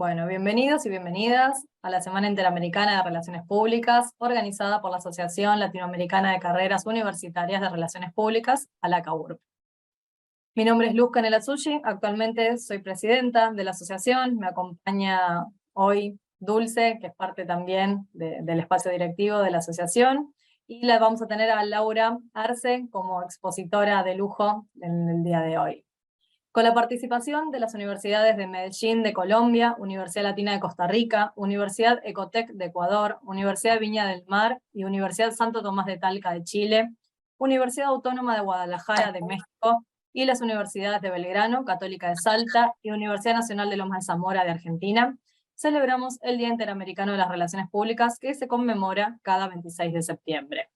Bueno, bienvenidos y bienvenidas a la Semana Interamericana de Relaciones Públicas, organizada por la Asociación Latinoamericana de Carreras Universitarias de Relaciones Públicas, ALACAURP. Mi nombre es Luz Canela Tsuji, actualmente soy presidenta de la asociación, me acompaña hoy Dulce, que es parte también del espacio directivo de la asociación, y la vamos a tener a Laura Arce como expositora de lujo en el día de hoy. Con la participación de las universidades de Medellín de Colombia, Universidad Latina de Costa Rica, Universidad Ecotec de Ecuador, Universidad Viña del Mar y Universidad Santo Tomás de Talca de Chile, Universidad Autónoma de Guadalajara de México y las universidades de Belgrano, Católica de Salta y Universidad Nacional de Lomas de Zamora de Argentina, celebramos el Día Interamericano de las Relaciones Públicas que se conmemora cada 26 de septiembre.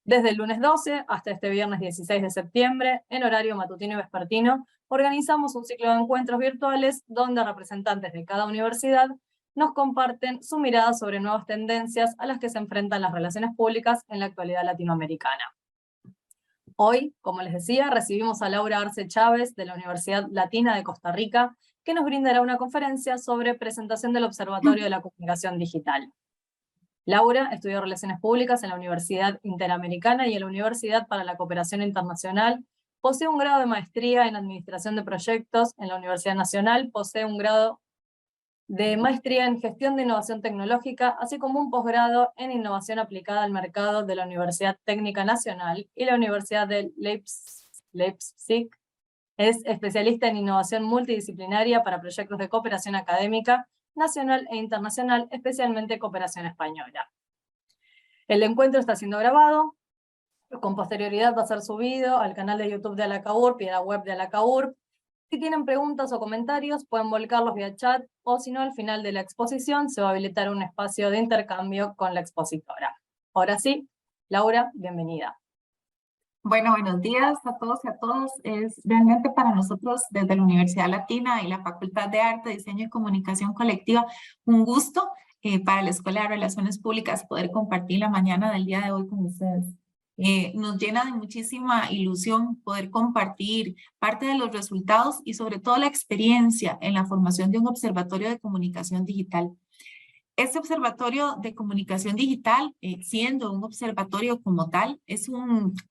Desde el lunes 12 hasta este viernes 16 de septiembre, en horario matutino y vespertino, organizamos un ciclo de encuentros virtuales donde representantes de cada universidad nos comparten su mirada sobre nuevas tendencias a las que se enfrentan las relaciones públicas en la actualidad latinoamericana. Hoy, como les decía, recibimos a Laura Arce Chávez de la Universidad Latina de Costa Rica, que nos brindará una conferencia sobre presentación del Observatorio de la Comunicación Digital. Laura estudió Relaciones Públicas en la Universidad Interamericana y en la Universidad para la Cooperación Internacional. Posee un grado de maestría en Administración de Proyectos en la Universidad Nacional. Posee un grado de maestría en Gestión de Innovación Tecnológica, así como un posgrado en Innovación Aplicada al Mercado de la Universidad Técnica Nacional y la Universidad de Leipzig. Es especialista en innovación multidisciplinaria para proyectos de cooperación académica nacional e internacional, especialmente cooperación española. El encuentro está siendo grabado, con posterioridad va a ser subido al canal de YouTube de ALACAURP y a la web de ALACAURP. Si tienen preguntas o comentarios, pueden volcarlos vía chat, o si no, al final de la exposición se va a habilitar un espacio de intercambio con la expositora. Ahora sí, Laura, bienvenida. Bueno, buenos días a todos y a todas. Es realmente para nosotros desde la Universidad Latina y la Facultad de Arte, Diseño y Comunicación Colectiva un gusto para la Escuela de Relaciones Públicas poder compartir la mañana del día de hoy con ustedes. Nos llena de muchísima ilusión poder compartir parte de los resultados y sobre todo la experiencia en la formación de un observatorio de comunicación digital. Este observatorio de comunicación digital, siendo un observatorio como tal,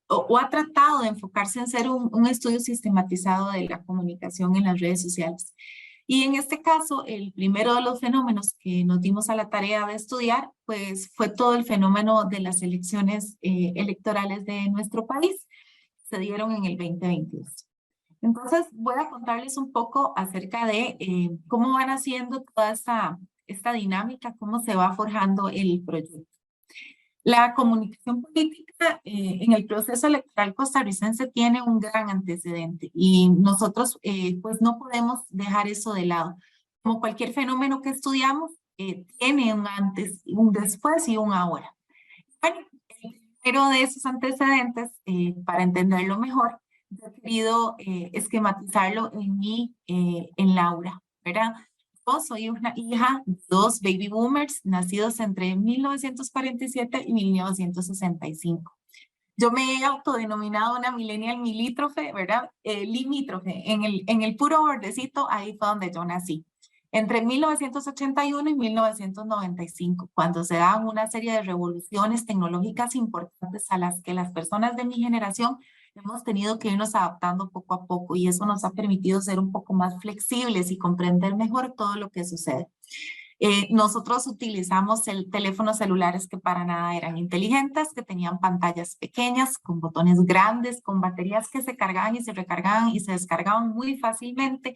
o ha tratado de enfocarse en ser un estudio sistematizado de la comunicación en las redes sociales. Y en este caso, el primero de los fenómenos que nos dimos a la tarea de estudiar, pues fue todo el fenómeno de las elecciones electorales de nuestro país. Se dieron en el 2022. Entonces, voy a contarles un poco acerca de cómo van haciendo toda esta dinámica, cómo se va forjando el proyecto. La comunicación política en el proceso electoral costarricense tiene un gran antecedente y nosotros pues no podemos dejar eso de lado. Como cualquier fenómeno que estudiamos, tiene un antes, un después y un ahora. Bueno, el primero de esos antecedentes, para entenderlo mejor, he querido esquematizarlo en Laura, ¿verdad? Yo soy una hija de dos baby boomers nacidos entre 1947 y 1965. Yo me he autodenominado una millennial milítrofe, ¿verdad? Limítrofe, en el puro bordecito, ahí fue donde yo nací. Entre 1981 y 1995, cuando se dan una serie de revoluciones tecnológicas importantes a las que las personas de mi generación hemos tenido que irnos adaptando poco a poco, y eso nos ha permitido ser un poco más flexibles y comprender mejor todo lo que sucede. Nosotros utilizamos teléfonos celulares que para nada eran inteligentes, que tenían pantallas pequeñas, con botones grandes, con baterías que se cargaban y se recargaban y se descargaban muy fácilmente.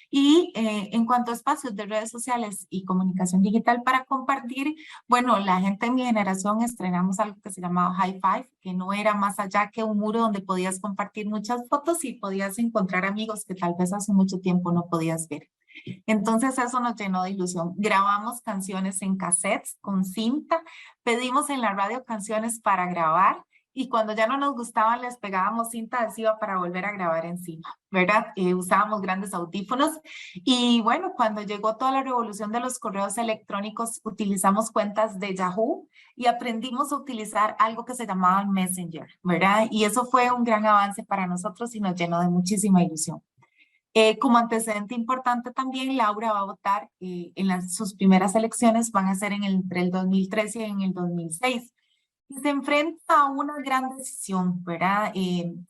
Y en cuanto a espacios de redes sociales y comunicación digital para compartir, bueno, la gente de mi generación estrenamos algo que se llamaba High Five, que no era más allá que un muro donde podías compartir muchas fotos y podías encontrar amigos que tal vez hace mucho tiempo no podías ver. Entonces eso nos llenó de ilusión. Grabamos canciones en cassettes con cinta, pedimos en la radio canciones para grabar y cuando ya no nos gustaban les pegábamos cinta adhesiva para volver a grabar encima, ¿verdad? Usábamos grandes audífonos y bueno, cuando llegó toda la revolución de los correos electrónicos utilizamos cuentas de Yahoo y aprendimos a utilizar algo que se llamaba Messenger, ¿verdad? Y eso fue un gran avance para nosotros y nos llenó de muchísima ilusión. Como antecedente importante también, Laura va a votar sus primeras elecciones, van a ser entre el 2013 y en el 2006. Y se enfrenta a una gran decisión, ¿verdad?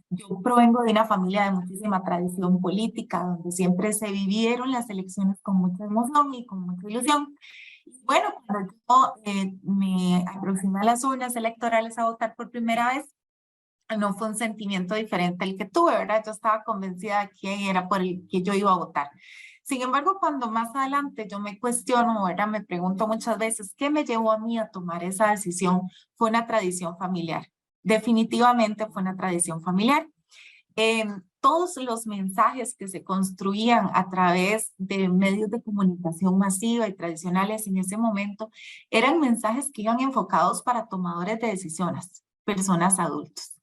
Yo provengo de una familia de muchísima tradición política, donde siempre se vivieron las elecciones con mucha emoción y con mucha ilusión. Y bueno, cuando yo me aproximé a las urnas electorales a votar por primera vez, no fue un sentimiento diferente al que tuve, ¿verdad? Yo estaba convencida de quién era por el que yo iba a votar. Sin embargo, cuando más adelante yo me cuestiono, ¿verdad? Me pregunto muchas veces, ¿qué me llevó a mí a tomar esa decisión? Fue una tradición familiar. Definitivamente fue una tradición familiar. Todos los mensajes que se construían a través de medios de comunicación masiva y tradicionales en ese momento eran mensajes que iban enfocados para tomadores de decisiones, personas adultos.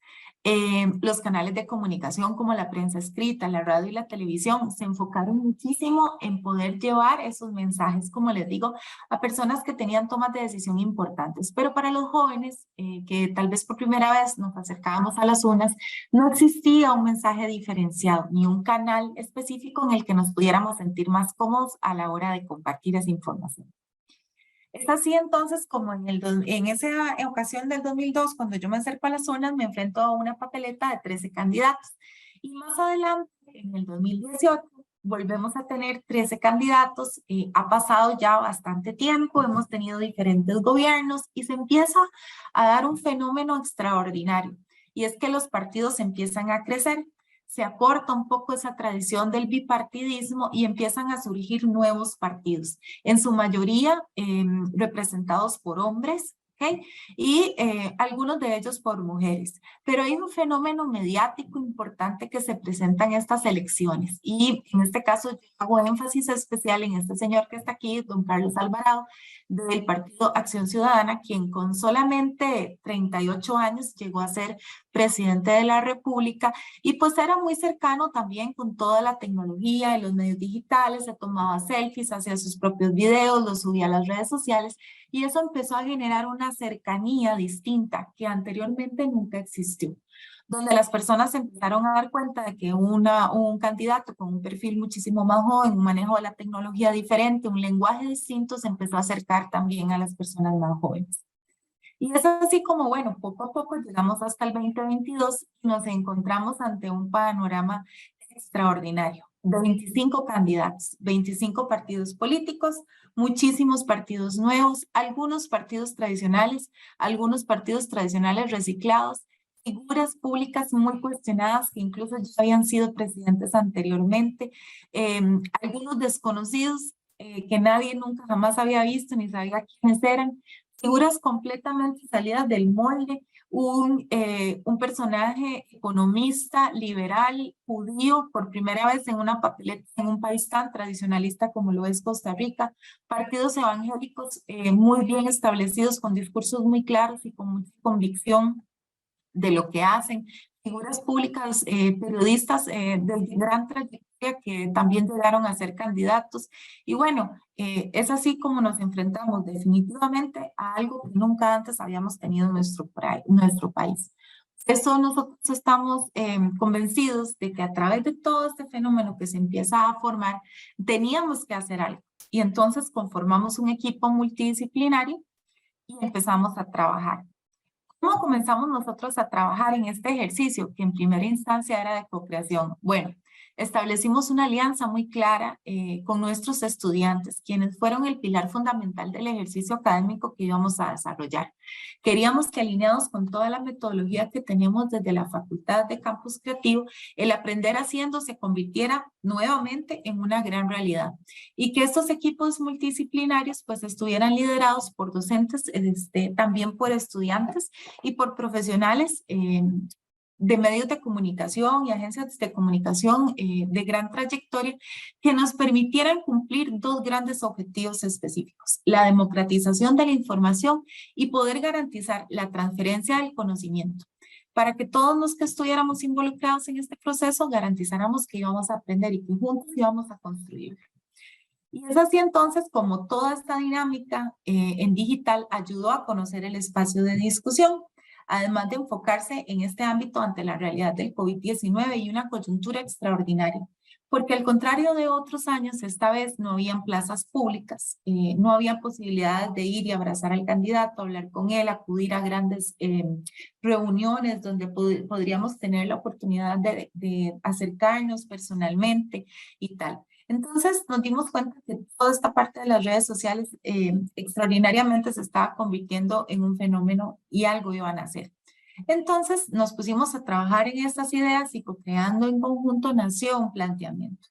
Los canales de comunicación como la prensa escrita, la radio y la televisión se enfocaron muchísimo en poder llevar esos mensajes, como les digo, a personas que tenían tomas de decisión importantes. Pero para los jóvenes que tal vez por primera vez nos acercábamos a las urnas, no existía un mensaje diferenciado ni un canal específico en el que nos pudiéramos sentir más cómodos a la hora de compartir esa información. Es así entonces como en esa ocasión del 2002, cuando yo me acerco a las urnas, me enfrento a una papeleta de 13 candidatos. Y más adelante, en el 2018, volvemos a tener 13 candidatos. Ha pasado ya bastante tiempo, hemos tenido diferentes gobiernos y se empieza a dar un fenómeno extraordinario. Y es que los partidos empiezan a crecer. Se acorta un poco esa tradición del bipartidismo y empiezan a surgir nuevos partidos, en su mayoría representados por hombres, ¿ok? Y algunos de ellos por mujeres. Pero hay un fenómeno mediático importante que se presenta en estas elecciones y en este caso yo hago énfasis especial en este señor que está aquí, don Carlos Alvarado, del Partido Acción Ciudadana, quien con solamente 38 años llegó a ser presidente de la República y pues era muy cercano también con toda la tecnología y los medios digitales, se tomaba selfies, hacía sus propios videos, los subía a las redes sociales y eso empezó a generar una cercanía distinta que anteriormente nunca existió, donde las personas se empezaron a dar cuenta de que un candidato con un perfil muchísimo más joven, un manejo de la tecnología diferente, un lenguaje distinto, se empezó a acercar también a las personas más jóvenes. Y es así como, bueno, poco a poco llegamos hasta el 2022 y nos encontramos ante un panorama extraordinario. 25 candidatos, 25 partidos políticos, muchísimos partidos nuevos, algunos partidos tradicionales reciclados, figuras públicas muy cuestionadas que incluso ya habían sido presidentes anteriormente, algunos desconocidos que nadie nunca jamás había visto ni sabía quiénes eran, figuras completamente salidas del molde, un personaje economista, liberal, judío, por primera vez en una papeleta en un país tan tradicionalista como lo es Costa Rica, partidos evangélicos muy bien establecidos, con discursos muy claros y con mucha convicción de lo que hacen, figuras públicas, periodistas de gran trayectoria que también llegaron a ser candidatos. Y bueno, es así como nos enfrentamos definitivamente a algo que nunca antes habíamos tenido en nuestro país. Eso nosotros estamos convencidos de que a través de todo este fenómeno que se empieza a formar, teníamos que hacer algo. Y entonces conformamos un equipo multidisciplinario y empezamos a trabajar. ¿Cómo comenzamos nosotros a trabajar en este ejercicio que en primera instancia era de co-creación? Bueno, establecimos una alianza muy clara con nuestros estudiantes, quienes fueron el pilar fundamental del ejercicio académico que íbamos a desarrollar. Queríamos que alineados con toda la metodología que tenemos desde la Facultad de Campus Creativo, el aprender haciendo se convirtiera nuevamente en una gran realidad y que estos equipos multidisciplinarios pues estuvieran liderados por docentes, también por estudiantes y por profesionales de medios de comunicación y agencias de comunicación de gran trayectoria que nos permitieran cumplir dos grandes objetivos específicos: la democratización de la información y poder garantizar la transferencia del conocimiento, para que todos los que estuviéramos involucrados en este proceso garantizáramos que íbamos a aprender y que juntos íbamos a construir. Y es así entonces como toda esta dinámica en digital ayudó a conocer el espacio de discusión, además de enfocarse en este ámbito ante la realidad del COVID-19 y una coyuntura extraordinaria, porque al contrario de otros años, esta vez no habían plazas públicas, no había posibilidades de ir y abrazar al candidato, hablar con él, acudir a grandes reuniones donde podríamos tener la oportunidad de acercarnos personalmente y tal. Entonces nos dimos cuenta que toda esta parte de las redes sociales extraordinariamente se estaba convirtiendo en un fenómeno y algo iban a hacer. Entonces nos pusimos a trabajar en estas ideas y co-creando en conjunto nació un planteamiento.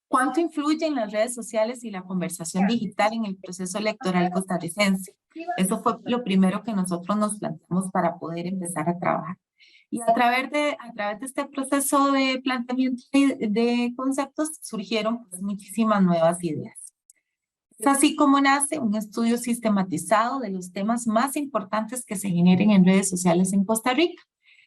¿Cuánto influyen las redes sociales y la conversación digital en el proceso electoral costarricense? Eso fue lo primero que nosotros nos planteamos para poder empezar a trabajar. Y a través de este proceso de planteamiento de conceptos surgieron pues, muchísimas nuevas ideas. Es así como nace un estudio sistematizado de los temas más importantes que se generen en redes sociales en Costa Rica,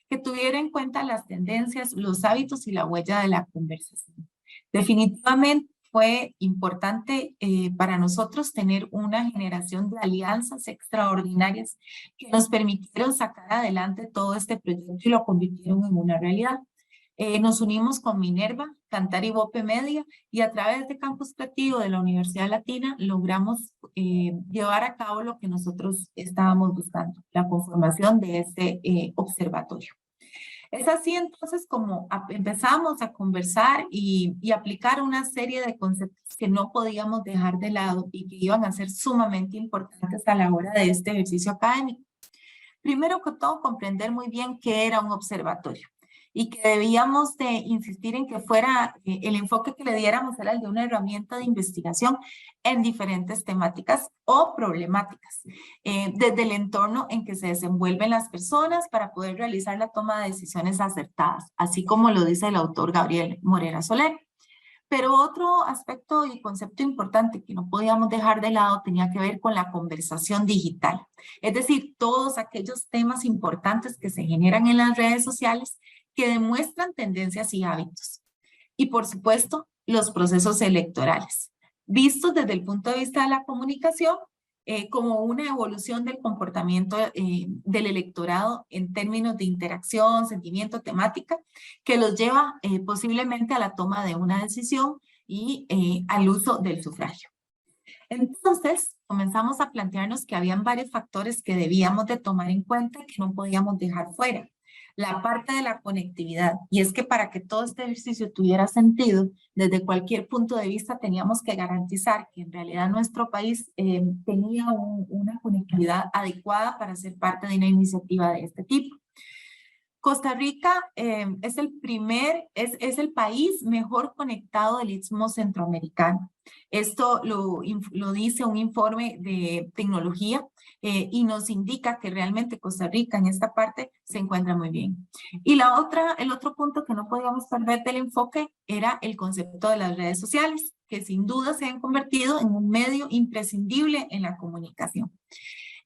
que tuviera en cuenta las tendencias, los hábitos y la huella de la conversación. Definitivamente fue importante para nosotros tener una generación de alianzas extraordinarias que nos permitieron sacar adelante todo este proyecto y lo convirtieron en una realidad. Nos unimos con Minerva, Cantar y Bope Media y a través de Campus Creativo de la Universidad Latina logramos llevar a cabo lo que nosotros estábamos buscando, la conformación de este observatorio. Es así entonces como empezamos a conversar y aplicar una serie de conceptos que no podíamos dejar de lado y que iban a ser sumamente importantes a la hora de este ejercicio académico. Primero que todo, comprender muy bien qué era un observatorio y que debíamos de insistir en que fuera, el enfoque que le diéramos era el de una herramienta de investigación en diferentes temáticas o problemáticas, desde el entorno en que se desenvuelven las personas para poder realizar la toma de decisiones acertadas, así como lo dice el autor Gabriel Morera Soler. Pero otro aspecto y concepto importante que no podíamos dejar de lado tenía que ver con la conversación digital. Es decir, todos aquellos temas importantes que se generan en las redes sociales que demuestran tendencias y hábitos. Y por supuesto, los procesos electorales, vistos desde el punto de vista de la comunicación, como una evolución del comportamiento del electorado en términos de interacción, sentimiento, temática, que los lleva posiblemente a la toma de una decisión y al uso del sufragio. Entonces, comenzamos a plantearnos que habían varios factores que debíamos de tomar en cuenta que no podíamos dejar fuera. La parte de la conectividad, y es que para que todo este ejercicio tuviera sentido, desde cualquier punto de vista teníamos que garantizar que en realidad nuestro país tenía una conectividad adecuada para ser parte de una iniciativa de este tipo. Costa Rica es el país mejor conectado del Istmo Centroamericano. Esto lo dice un informe de tecnología y nos indica que realmente Costa Rica en esta parte se encuentra muy bien. Y el otro punto que no podíamos perder del enfoque era el concepto de las redes sociales, que sin duda se han convertido en un medio imprescindible en la comunicación.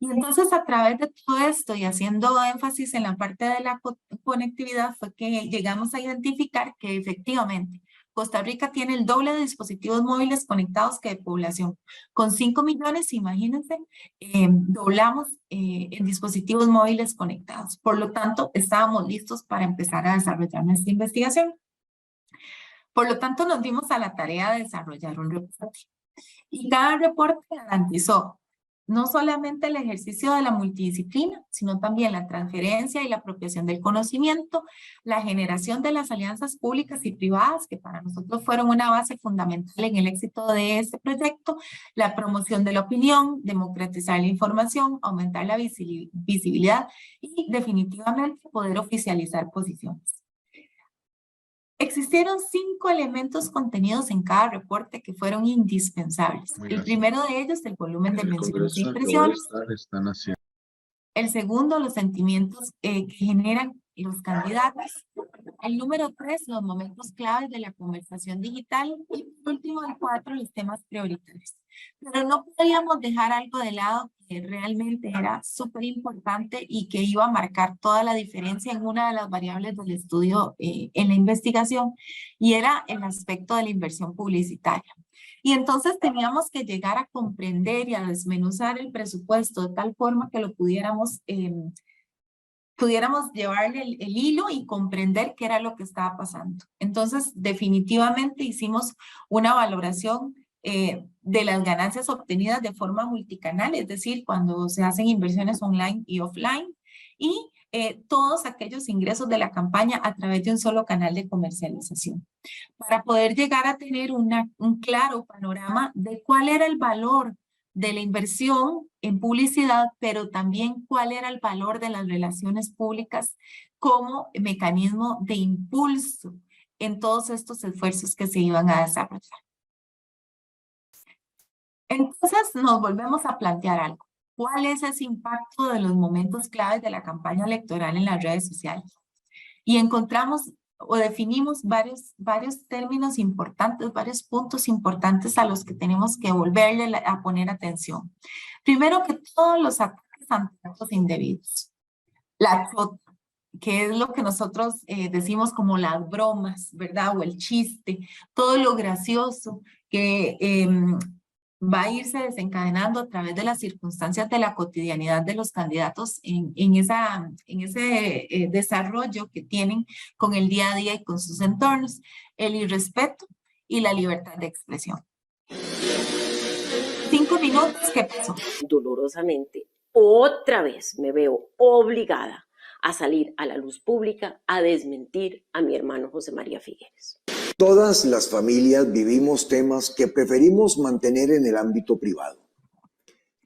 Y entonces a través de todo esto y haciendo énfasis en la parte de la conectividad fue que llegamos a identificar que efectivamente Costa Rica tiene el doble de dispositivos móviles conectados que de población. Con 5 millones, imagínense, doblamos en dispositivos móviles conectados. Por lo tanto, estábamos listos para empezar a desarrollar nuestra investigación. Por lo tanto, nos dimos a la tarea de desarrollar un reporte. Y cada reporte garantizó no solamente el ejercicio de la multidisciplina, sino también la transferencia y la apropiación del conocimiento, la generación de las alianzas públicas y privadas, que para nosotros fueron una base fundamental en el éxito de este proyecto, la promoción de la opinión, democratizar la información, aumentar la visibilidad y definitivamente poder oficializar posiciones. Existieron 5 elementos contenidos en cada reporte que fueron indispensables. El primero de ellos, el volumen de menciones e impresiones. El segundo, los sentimientos que generan los candidatos. El número 3, los momentos claves de la conversación digital. Y por último, el 4, los temas prioritarios. Pero no podíamos dejar algo de lado que realmente era súper importante y que iba a marcar toda la diferencia en una de las variables del estudio en la investigación, y era el aspecto de la inversión publicitaria. Y entonces teníamos que llegar a comprender y a desmenuzar el presupuesto de tal forma que lo pudiéramos pudiéramos llevarle el hilo y comprender qué era lo que estaba pasando. Entonces, definitivamente hicimos una valoración de las ganancias obtenidas de forma multicanal, es decir, cuando se hacen inversiones online y offline, y todos aquellos ingresos de la campaña a través de un solo canal de comercialización, para poder llegar a tener un claro panorama de cuál era el valor de la inversión en publicidad, pero también cuál era el valor de las relaciones públicas como mecanismo de impulso en todos estos esfuerzos que se iban a desarrollar. Entonces nos volvemos a plantear algo. ¿Cuál es ese impacto de los momentos claves de la campaña electoral en las redes sociales? Y encontramos o definimos varios términos importantes, varios puntos importantes a los que tenemos que volverle a poner atención. Primero que todos los ataques ante actos indebidos. La chota, que es lo que nosotros decimos como las bromas, ¿verdad? O el chiste, todo lo gracioso que va a irse desencadenando a través de las circunstancias de la cotidianidad de los candidatos en ese desarrollo que tienen con el día a día y con sus entornos, el irrespeto y la libertad de expresión. 5 minutos, ¿qué pasó? Dolorosamente, otra vez me veo obligada a salir a la luz pública a desmentir a mi hermano José María Figueres. Todas las familias vivimos temas que preferimos mantener en el ámbito privado.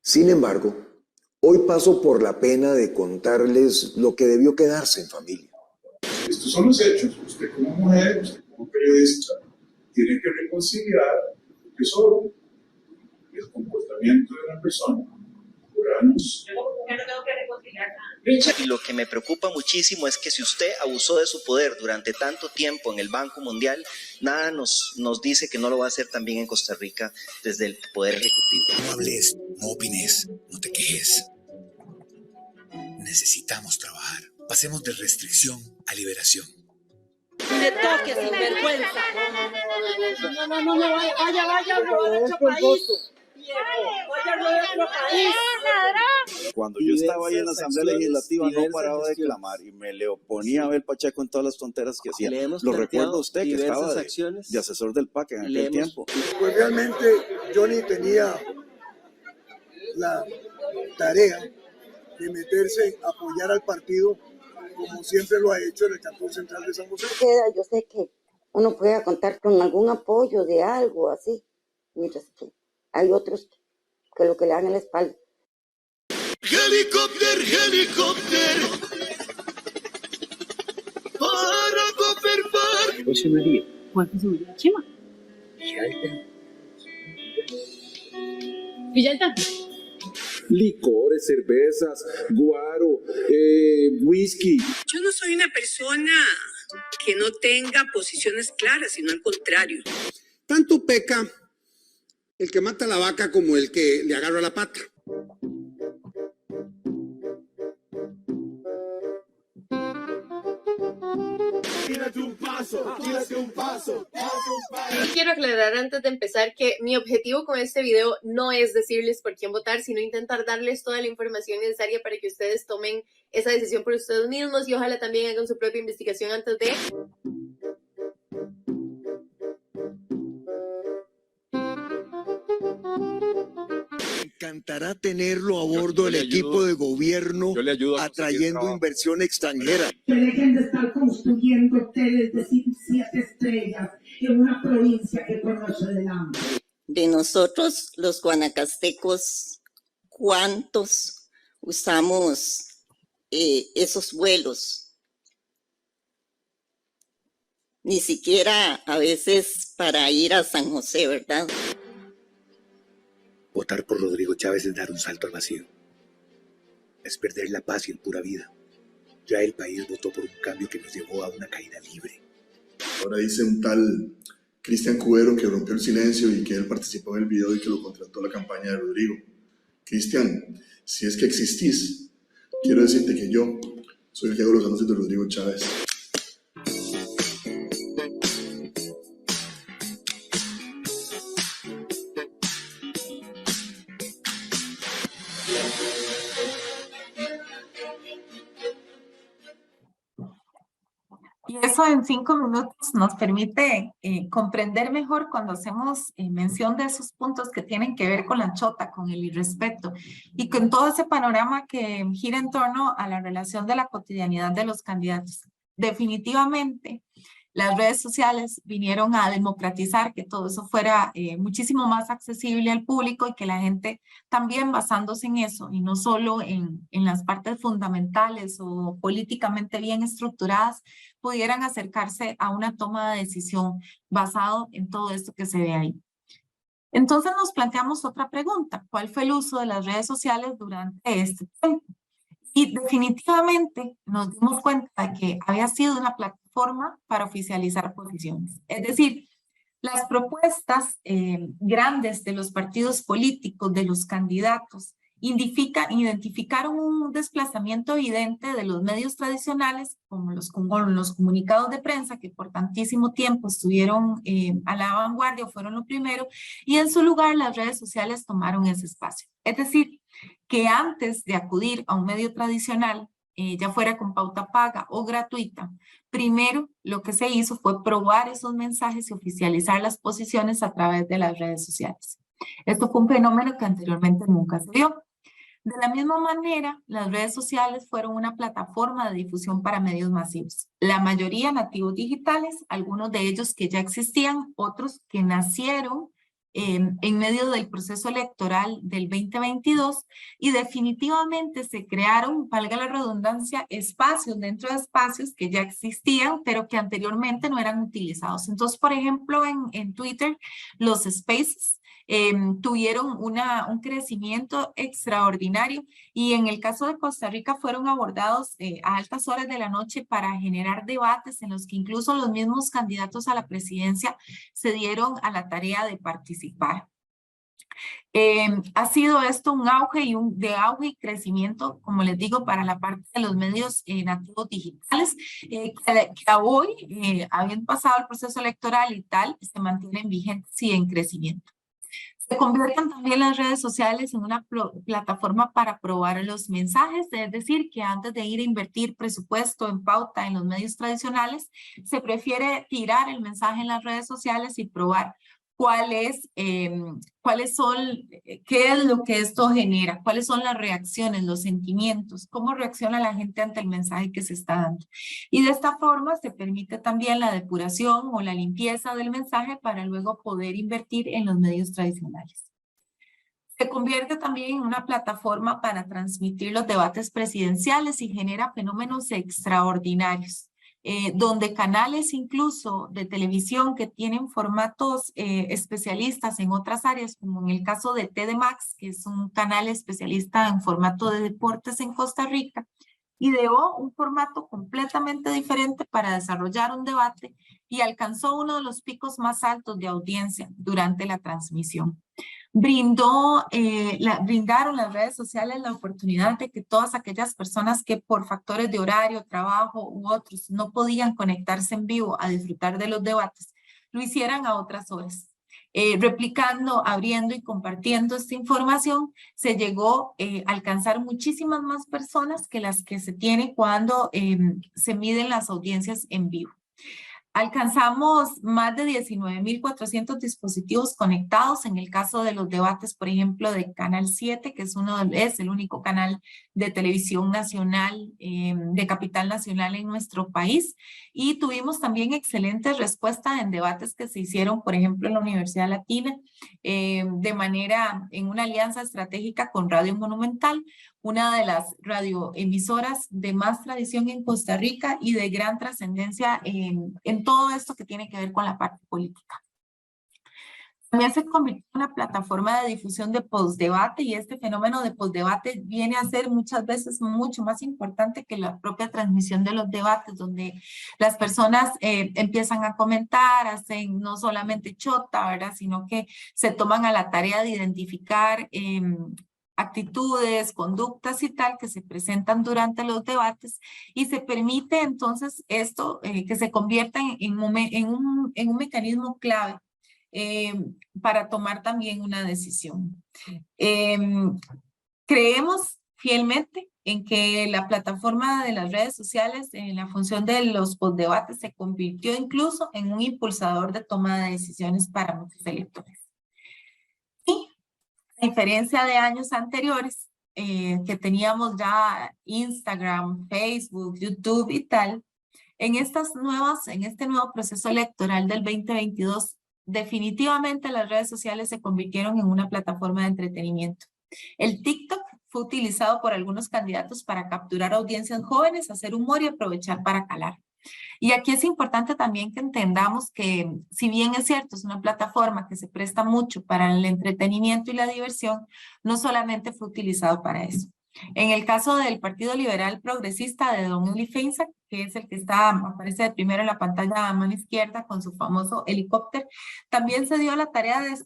Sin embargo, hoy paso por la pena de contarles lo que debió quedarse en familia. Estos son los hechos. Usted como mujer, usted como periodista, tiene que reconciliar que solo el comportamiento de una persona por años. Yo no tengo que reconciliar nada. Y lo que me preocupa muchísimo es que si usted abusó de su poder durante tanto tiempo en el Banco Mundial, nada nos dice que no lo va a hacer también en Costa Rica desde el Poder Ejecutivo. No hables, no opines, no te quejes. Necesitamos trabajar. Pasemos de restricción a liberación. ¡Me toque, sinvergüenza! No, vaya a robar otro país. Vaya a robar otro país. Cuando yo estaba ahí en la Asamblea Legislativa no paraba de clamar y me le oponía a Abel Pacheco en todas las tonteras que hacía. Lo recuerda usted que estaba de asesor del PAC en aquel tiempo. Pues realmente Johnny tenía la tarea de meterse a apoyar al partido como siempre lo ha hecho en el Cantón Central de San José. Yo sé que uno puede contar con algún apoyo de algo así, mientras que hay otros que lo que le dan en la espalda. Helicóptero, helicóptero. Para confirmar. José María. ¿Cuál es su Chima? Villalta. Licores, cervezas, guaro, whisky. Yo no soy una persona que no tenga posiciones claras, sino al contrario. Tanto peca el que mata a la vaca como el que le agarra la pata. Tírate un paso, tírate un paso. Y quiero aclarar antes de empezar que mi objetivo con este video no es decirles por quién votar, sino intentar darles toda la información necesaria para que ustedes tomen esa decisión por ustedes mismos y ojalá también hagan su propia investigación antes de... Me encantará tenerlo a bordo del equipo de gobierno atrayendo inversión extranjera. Que dejen de estar construyendo hoteles de 7 estrellas en una provincia que conoce del hambre. De nosotros, los guanacastecos, ¿cuántos usamos esos vuelos? Ni siquiera a veces para ir a San José, ¿verdad? Votar por Rodrigo Chávez es dar un salto al vacío. Es perder la paz y el pura vida. Ya el país votó por un cambio que nos llevó a una caída libre. Ahora dice un tal Cristian Cubero que rompió el silencio y que él participó en el video y que lo contrató la campaña de Rodrigo. Cristian, si es que existís, quiero decirte que yo soy el que hago los anuncios de Rodrigo Chávez. eso en 5 minutos nos permite comprender mejor cuando hacemos mención de esos puntos que tienen que ver con la chota, con el irrespeto y con todo ese panorama que gira en torno a la relación de la cotidianidad de los candidatos. Definitivamente, las redes sociales vinieron a democratizar que todo eso fuera muchísimo más accesible al público y que la gente también basándose en eso y no solo en las partes fundamentales o políticamente bien estructuradas, pudieran acercarse a una toma de decisión basado en todo esto que se ve ahí. Entonces nos planteamos otra pregunta: ¿cuál fue el uso de las redes sociales durante este tiempo? Y definitivamente nos dimos cuenta de que había sido una plataforma para oficializar posiciones. Es decir, las propuestas grandes de los partidos políticos, de los candidatos, identificaron un desplazamiento evidente de los medios tradicionales, como los comunicados de prensa, que por tantísimo tiempo estuvieron a la vanguardia o fueron lo primero, y en su lugar las redes sociales tomaron ese espacio. Es decir, que antes de acudir a un medio tradicional, ya fuera con pauta paga o gratuita, primero lo que se hizo fue probar esos mensajes y oficializar las posiciones a través de las redes sociales. Esto fue un fenómeno que anteriormente nunca se vio. De la misma manera, las redes sociales fueron una plataforma de difusión para medios masivos. La mayoría nativos digitales, algunos de ellos que ya existían, otros que nacieron en medio del proceso electoral del 2022 y definitivamente se crearon, valga la redundancia, espacios dentro de espacios que ya existían pero que anteriormente no eran utilizados. Entonces, por ejemplo, en Twitter, los spaces tuvieron un crecimiento extraordinario y en el caso de Costa Rica fueron abordados a altas horas de la noche para generar debates en los que incluso los mismos candidatos a la presidencia se dieron a la tarea de participar. Ha sido esto un auge y crecimiento, como les digo, para la parte de los medios nativos digitales, que hoy, habiendo pasado el proceso electoral y tal, se mantienen vigentes y en crecimiento. Se convierten también las redes sociales en una plataforma para probar los mensajes, es decir, que antes de ir a invertir presupuesto en pauta en los medios tradicionales, se prefiere tirar el mensaje en las redes sociales y probar qué es lo que esto genera, cuáles son las reacciones, los sentimientos, cómo reacciona la gente ante el mensaje que se está dando. Y de esta forma se permite también la depuración o la limpieza del mensaje para luego poder invertir en los medios tradicionales. Se convierte también en una plataforma para transmitir los debates presidenciales y genera fenómenos extraordinarios. Donde canales incluso de televisión que tienen formatos especialistas en otras áreas, como en el caso de TDMax, que es un canal especialista en formato de deportes en Costa Rica, ideó un formato completamente diferente para desarrollar un debate y alcanzó uno de los picos más altos de audiencia durante la transmisión. Brindaron las redes sociales la oportunidad de que todas aquellas personas que por factores de horario, trabajo u otros no podían conectarse en vivo a disfrutar de los debates, lo hicieran a otras horas. Replicando, abriendo y compartiendo esta información, se llegó a alcanzar muchísimas más personas que las que se tiene cuando se miden las audiencias en vivo. Alcanzamos más de 19.400 dispositivos conectados en el caso de los debates, por ejemplo, de Canal 7, que es el único canal de televisión nacional, de capital nacional en nuestro país. Y tuvimos también excelentes respuestas en debates que se hicieron, por ejemplo, en la Universidad Latina, en una alianza estratégica con Radio Monumental, una de las radioemisoras de más tradición en Costa Rica y de gran trascendencia en todo esto que tiene que ver con la parte política. También se convirtió en una plataforma de difusión de postdebate y este fenómeno de postdebate viene a ser muchas veces mucho más importante que la propia transmisión de los debates, donde las personas empiezan a comentar, hacen no solamente chota, ¿verdad?, sino que se toman a la tarea de identificar actitudes, conductas y tal que se presentan durante los debates y se permite entonces esto que se convierta en un mecanismo clave para tomar también una decisión. Creemos fielmente en que la plataforma de las redes sociales en la función de los postdebates se convirtió incluso en un impulsador de toma de decisiones para muchos electores. Y a diferencia de años anteriores, que teníamos ya Instagram, Facebook, YouTube y tal, en este nuevo proceso electoral del 2022, definitivamente las redes sociales se convirtieron en una plataforma de entretenimiento. El TikTok fue utilizado por algunos candidatos para capturar audiencias jóvenes, hacer humor y aprovechar para calar. Y aquí es importante también que entendamos que, si bien es cierto, es una plataforma que se presta mucho para el entretenimiento y la diversión, no solamente fue utilizado para eso. En el caso del Partido Liberal Progresista de don Eli Feinsack, que es el que aparece de primero en la pantalla a mano izquierda con su famoso helicóptero, también se dio la tarea de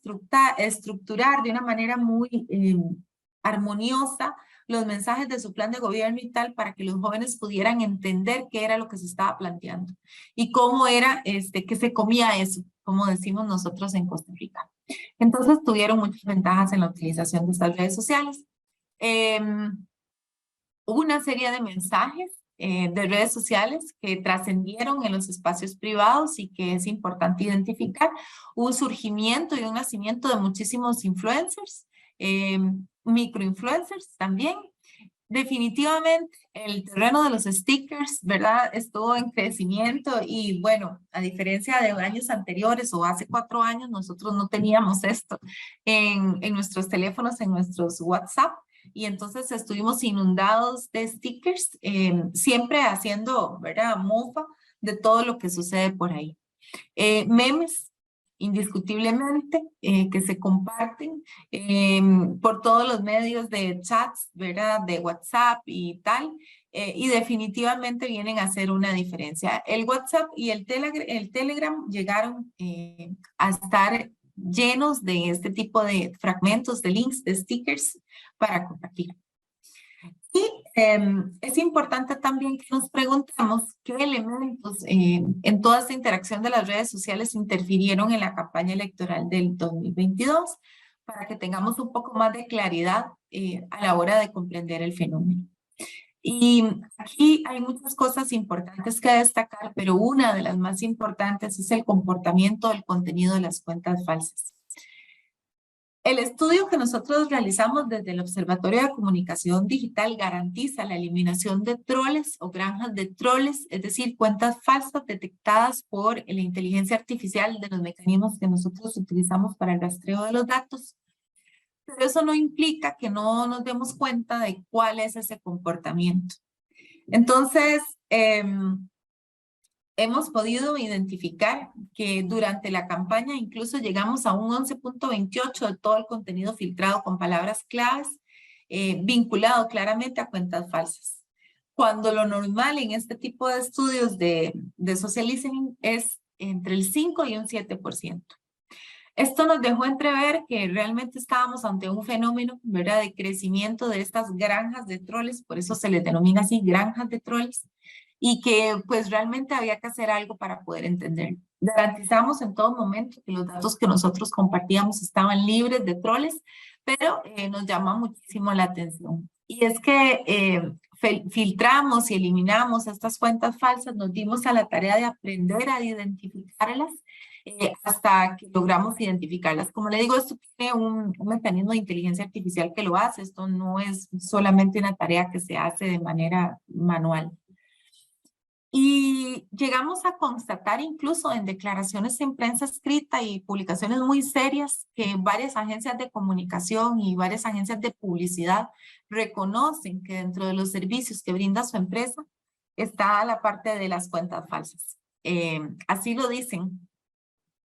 estructurar de una manera muy armoniosa los mensajes de su plan de gobierno y tal, para que los jóvenes pudieran entender qué era lo que se estaba planteando y cómo era que se comía eso, como decimos nosotros en Costa Rica. Entonces tuvieron muchas ventajas en la utilización de estas redes sociales. Hubo una serie de mensajes de redes sociales que trascendieron en los espacios privados y que es importante identificar. Hubo un surgimiento y un nacimiento de muchísimos influencers, microinfluencers también. Definitivamente el terreno de los stickers, ¿verdad? Estuvo en crecimiento y bueno, a diferencia de años anteriores o hace 4 años, nosotros no teníamos esto en nuestros teléfonos, en nuestros WhatsApp. Y entonces estuvimos inundados de stickers, siempre haciendo, ¿verdad?, mofa de todo lo que sucede por ahí. Memes, indiscutiblemente, que se comparten por todos los medios de chats, ¿verdad?, de WhatsApp y tal, y definitivamente vienen a hacer una diferencia. El WhatsApp y el Telegram llegaron a estar llenos de este tipo de fragmentos, de links, de stickers para compartir. Y es importante también que nos preguntemos qué elementos en toda esta interacción de las redes sociales interfirieron en la campaña electoral del 2022, para que tengamos un poco más de claridad a la hora de comprender el fenómeno. Y aquí hay muchas cosas importantes que destacar, pero una de las más importantes es el comportamiento del contenido de las cuentas falsas. El estudio que nosotros realizamos desde el Observatorio de Comunicación Digital garantiza la eliminación de troles o granjas de troles, es decir, cuentas falsas detectadas por la inteligencia artificial de los mecanismos que nosotros utilizamos para el rastreo de los datos. Pero eso no implica que no nos demos cuenta de cuál es ese comportamiento. Entonces, hemos podido identificar que durante la campaña incluso llegamos a un 11.28 de todo el contenido filtrado con palabras claves, vinculado claramente a cuentas falsas. Cuando lo normal en este tipo de estudios de social listening es entre el 5 y un 7%. Esto nos dejó entrever que realmente estábamos ante un fenómeno, ¿verdad?, de crecimiento de estas granjas de troles, por eso se les denomina así, granjas de troles, y que pues realmente había que hacer algo para poder entenderlo. Garantizamos en todo momento que los datos que nosotros compartíamos estaban libres de troles, pero nos llama muchísimo la atención. Y es que filtramos y eliminamos estas cuentas falsas, nos dimos a la tarea de aprender a identificarlas, hasta que logramos identificarlas. Como le digo, esto tiene un mecanismo de inteligencia artificial que lo hace. Esto no es solamente una tarea que se hace de manera manual. Y llegamos a constatar incluso en declaraciones en prensa escrita y publicaciones muy serias que varias agencias de comunicación y varias agencias de publicidad reconocen que dentro de los servicios que brinda su empresa está la parte de las cuentas falsas. Así lo dicen.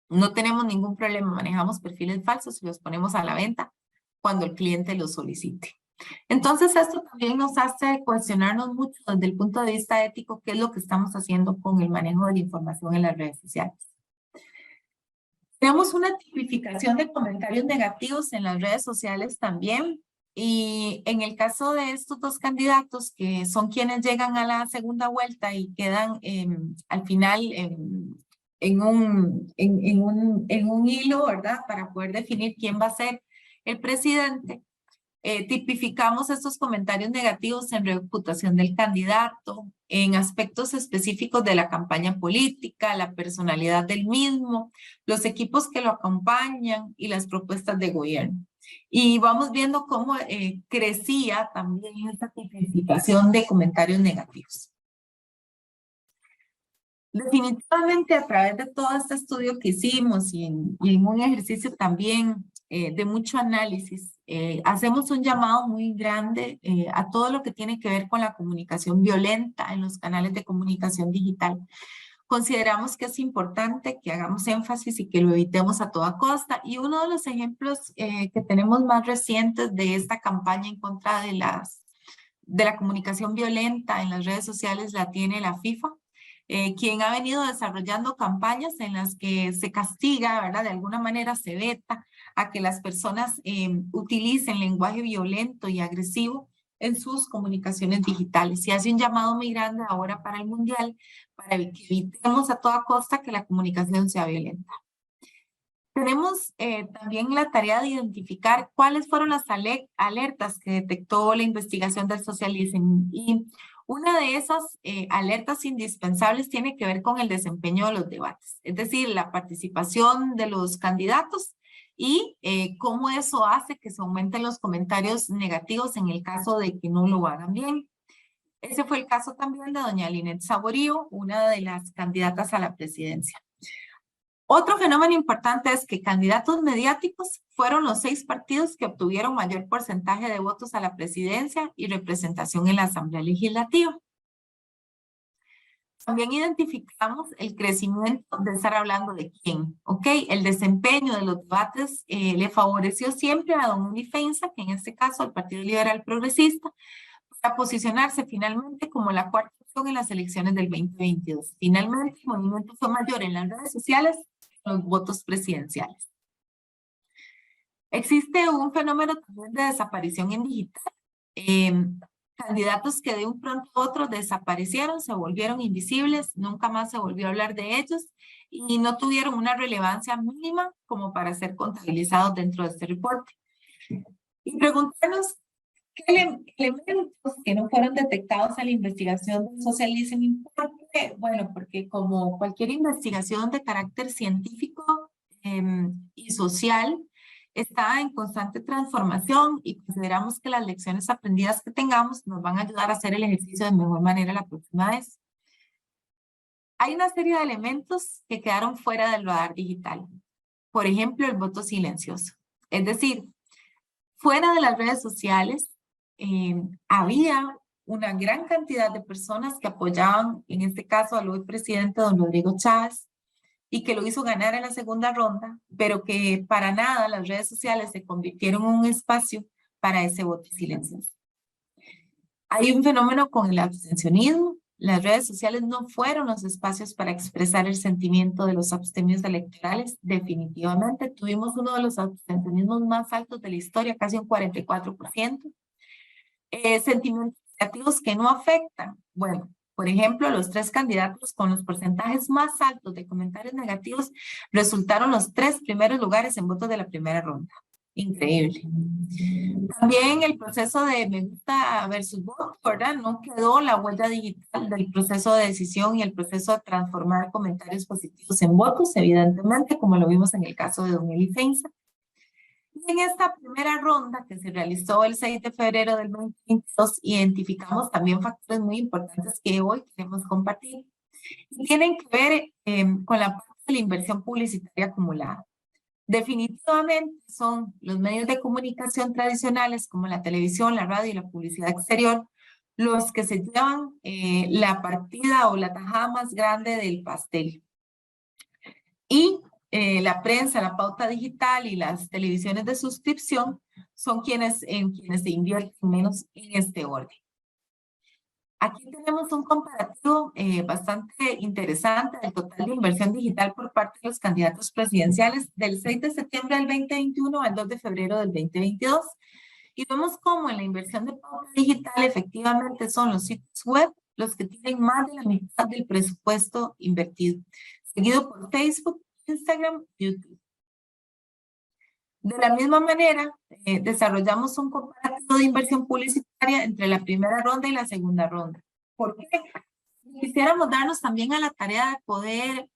No tenemos ningún problema, manejamos perfiles falsos y los ponemos a la venta cuando el cliente los solicite. Entonces, esto también nos hace cuestionarnos mucho desde el punto de vista ético qué es lo que estamos haciendo con el manejo de la información en las redes sociales. Tenemos una tipificación de comentarios negativos en las redes sociales también. Y en el caso de estos dos candidatos, que son quienes llegan a la segunda vuelta y quedan al final en un hilo, ¿verdad?, para poder definir quién va a ser el presidente. Tipificamos estos comentarios negativos en reputación del candidato, en aspectos específicos de la campaña política, la personalidad del mismo, los equipos que lo acompañan y las propuestas de gobierno. Y vamos viendo cómo crecía también esta tipificación de comentarios negativos. Definitivamente a través de todo este estudio que hicimos y en un ejercicio también de mucho análisis, hacemos un llamado muy grande a todo lo que tiene que ver con la comunicación violenta en los canales de comunicación digital. Consideramos que es importante que hagamos énfasis y que lo evitemos a toda costa. Y uno de los ejemplos que tenemos más recientes de esta campaña en contra de la comunicación violenta en las redes sociales la tiene la FIFA, quien ha venido desarrollando campañas en las que se castiga, ¿verdad? De alguna manera se veta a que las personas utilicen lenguaje violento y agresivo en sus comunicaciones digitales. Y hace un llamado muy grande ahora para el Mundial, para que evitemos a toda costa que la comunicación sea violenta. Tenemos también la tarea de identificar cuáles fueron las alertas que detectó la investigación del social listening. Y una de esas alertas indispensables tiene que ver con el desempeño de los debates, es decir, la participación de los candidatos y cómo eso hace que se aumenten los comentarios negativos en el caso de que no lo hagan bien. Ese fue el caso también de doña Linet Saborío, una de las candidatas a la presidencia. Otro fenómeno importante es que candidatos mediáticos fueron los 6 partidos que obtuvieron mayor porcentaje de votos a la presidencia y representación en la Asamblea Legislativa. También identificamos el crecimiento de estar hablando de quién, ¿ok? El desempeño de los debates le favoreció siempre a don Uli Feinza, que en este caso al Partido Liberal Progresista, para posicionarse finalmente como la cuarta opción en las elecciones del 2022. Finalmente, el movimiento fue mayor en las redes sociales que los votos presidenciales. Existe un fenómeno también de desaparición en digital. Candidatos que de un pronto a otro desaparecieron, se volvieron invisibles, nunca más se volvió a hablar de ellos y no tuvieron una relevancia mínima como para ser contabilizados dentro de este reporte. Y preguntarnos qué elementos que no fueron detectados en la investigación del social listening. ¿Por qué? Bueno, porque como cualquier investigación de carácter científico y social, está en constante transformación y consideramos que las lecciones aprendidas que tengamos nos van a ayudar a hacer el ejercicio de mejor manera la próxima vez. Hay una serie de elementos que quedaron fuera del radar digital. Por ejemplo, el voto silencioso. Es decir, fuera de las redes sociales había una gran cantidad de personas que apoyaban, en este caso, al hoy presidente don Rodrigo Chávez, y que lo hizo ganar en la segunda ronda, pero que para nada las redes sociales se convirtieron en un espacio para ese voto silencioso. Hay un fenómeno con el abstencionismo. Las redes sociales no fueron los espacios para expresar el sentimiento de los abstemios electorales. Definitivamente tuvimos uno de los abstencionismos más altos de la historia, casi un 44%. Sentimientos negativos que no afectan. Bueno, por ejemplo, los 3 candidatos con los porcentajes más altos de comentarios negativos resultaron los 3 primeros lugares en votos de la primera ronda. Increíble. También el proceso de me gusta versus voto, ¿verdad? No quedó la huella digital del proceso de decisión y el proceso de transformar comentarios positivos en votos, evidentemente, como lo vimos en el caso de don Eli Feinza. Y en esta primera ronda que se realizó el 6 de febrero del 2022, identificamos también factores muy importantes que hoy queremos compartir. Y tienen que ver con la parte de la inversión publicitaria acumulada. Definitivamente son los medios de comunicación tradicionales como la televisión, la radio y la publicidad exterior los que se llevan la partida o la tajada más grande del pastel. Y la prensa, la pauta digital y las televisiones de suscripción son quienes se invierten menos en este orden. Aquí tenemos un comparativo bastante interesante del total de inversión digital por parte de los candidatos presidenciales del 6 de septiembre del 2021 al 2 de febrero del 2022. Y vemos cómo en la inversión de pauta digital efectivamente son los sitios web los que tienen más de la mitad del presupuesto invertido, seguido por Facebook, Instagram, YouTube. De la misma manera, desarrollamos un comparativo de inversión publicitaria entre la primera ronda y la segunda ronda. ¿Por qué? Quisiéramos darnos también a la tarea de poder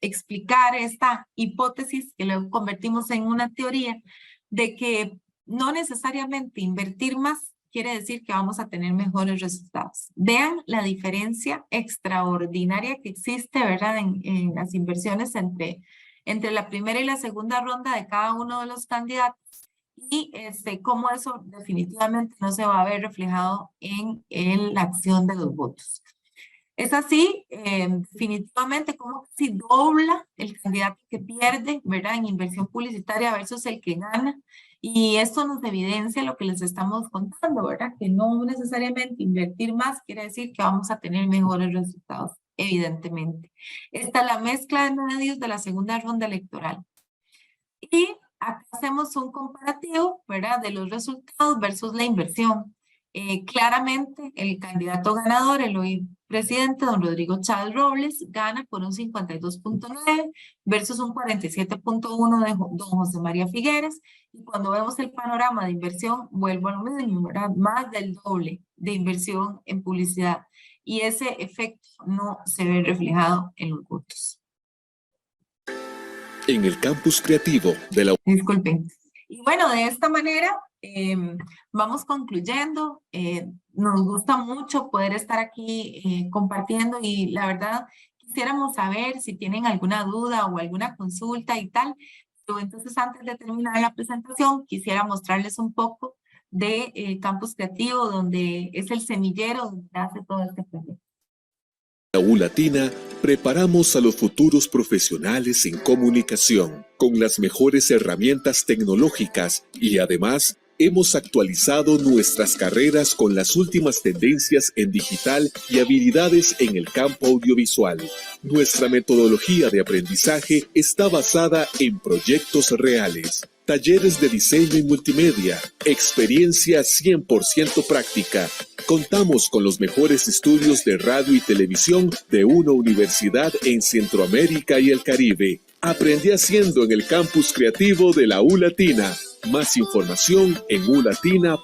explicar esta hipótesis que luego convertimos en una teoría de que no necesariamente invertir más quiere decir que vamos a tener mejores resultados. Vean la diferencia extraordinaria que existe, ¿verdad? En las inversiones entre la primera y la segunda ronda de cada uno de los candidatos y cómo eso definitivamente no se va a ver reflejado en la acción de los votos. Es así, definitivamente, como si dobla el candidato que pierde, ¿verdad? En inversión publicitaria versus el que gana. Y esto nos evidencia lo que les estamos contando, ¿verdad? Que no necesariamente invertir más quiere decir que vamos a tener mejores resultados, evidentemente. Esta es la mezcla de medios de la segunda ronda electoral. Y acá hacemos un comparativo, ¿verdad? De los resultados versus la inversión. Claramente, el candidato ganador, el hoy presidente, don Rodrigo Chávez Robles, gana por un 52.9 versus un 47.1 de don José María Figueres. Y cuando vemos el panorama de inversión, vuelvo a lo mismo, ¿verdad? Más del doble de inversión en publicidad. Y ese efecto no se ve reflejado en los votos. En el campus creativo de la... Disculpen. Y bueno, de esta manera vamos concluyendo. Nos gusta mucho poder estar aquí compartiendo y la verdad quisiéramos saber si tienen alguna duda o alguna consulta y tal. Pero entonces antes de terminar la presentación quisiera mostrarles un poco de Campus Creativo, donde es el semillero donde hace todo este proyecto. En la U-Latina preparamos a los futuros profesionales en comunicación con las mejores herramientas tecnológicas y además hemos actualizado nuestras carreras con las últimas tendencias en digital y habilidades en el campo audiovisual. Nuestra metodología de aprendizaje está basada en proyectos reales, talleres de diseño y multimedia, experiencia 100% práctica. Contamos con los mejores estudios de radio y televisión de una universidad en Centroamérica y el Caribe. Aprendí haciendo en el campus creativo de la U-Latina. Más información en ulatina.ac.cr.